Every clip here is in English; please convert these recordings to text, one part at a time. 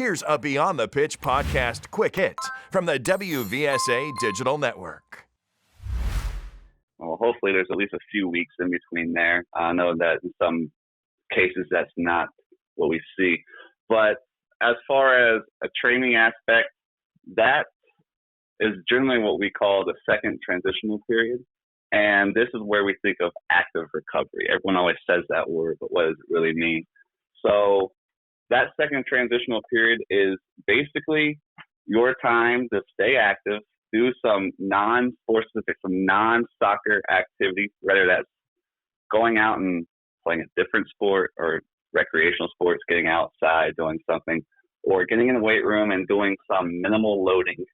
Here's a Beyond the Pitch podcast quick hit from the WVSA Digital Network. Well, hopefully there's at least a few weeks in between there. I know that in some cases that's not what we see. But as far as a training aspect, that is generally what we call the second transitional period. And this is where we think of active recovery. Everyone always says that word, but what does it really mean? So that second transitional period is basically your time to stay active, do some non-sport specific, some non-soccer activity, whether that's going out and playing a different sport or recreational sports, getting outside, doing something, or getting in the weight room and doing some minimal loading.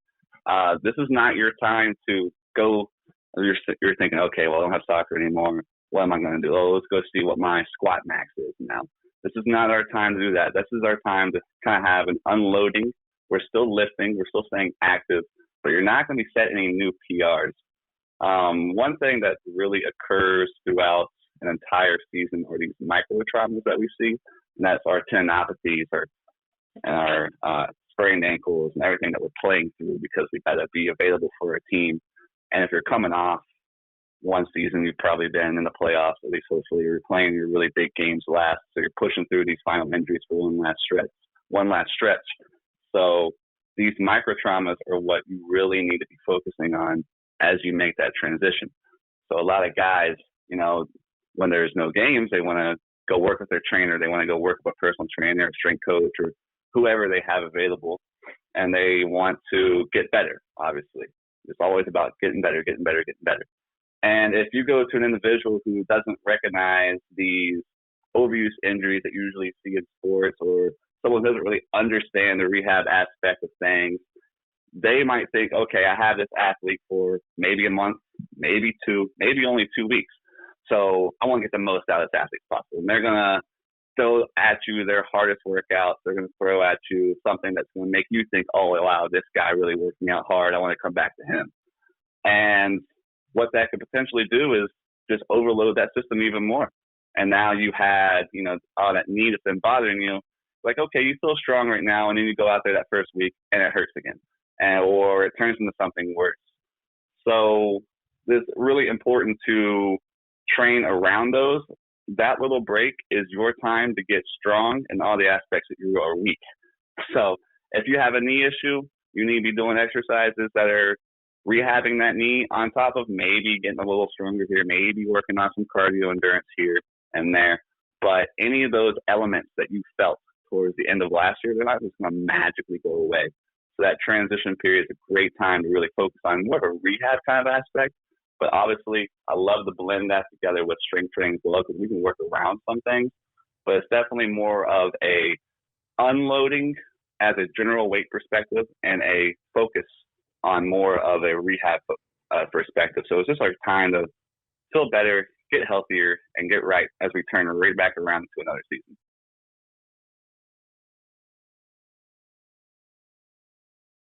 This is not your time to go. You're thinking, okay, well, I don't have soccer anymore. What am I going to do? Oh, let's go see what my squat max is now. This is not our time to do that. This is our time to kind of have an unloading. We're still lifting. We're still staying active, but you're not going to be setting any new PRs. One thing that really occurs throughout an entire season are these micro traumas that we see, and that's our tendinopathies and our sprained ankles and everything that we're playing through because we got to be available for a team. And if you're coming off one season, you've probably been in the playoffs, at least hopefully you're playing your really big games last, so you're pushing through these final injuries for one last stretch. So these micro traumas are what you really need to be focusing on as you make that transition. So a lot of guys, when there's no games, they want to go work with their trainer. They want to go work with a personal trainer, a strength coach, or whoever they have available, and they want to get better, obviously. It's always about getting better. And if you go to an individual who doesn't recognize these overuse injuries that you usually see in sports, or someone who doesn't really understand the rehab aspect of things, they might think, okay, I have this athlete for maybe a month, maybe two, maybe only 2 weeks. So I want to get the most out of this athlete as possible. And they're going to throw at you their hardest workouts. They're going to throw at you something that's going to make you think, oh, wow, this guy really working out hard. I want to come back to him. And what that could potentially do is just overload that system even more. And now you had, all that knee that's been bothering you. Like, okay, you feel strong right now. And then you go out there that first week and it hurts again. Or it turns into something worse. So it's really important to train around those. That little break is your time to get strong in all the aspects that you are weak. So if you have a knee issue, you need to be doing exercises that are rehabbing that knee on top of maybe getting a little stronger here, maybe working on some cardio endurance here and there. But any of those elements that you felt towards the end of last year, they're not just going to magically go away. So that transition period is a great time to really focus on more of a rehab kind of aspect. But obviously, I love to blend that together with strength training as well, because we can work around some things. But it's definitely more of a unloading as a general weight perspective and a focus on more of a rehab perspective. So it's just our time to feel better, get healthier, and get right as we turn right back around to another season.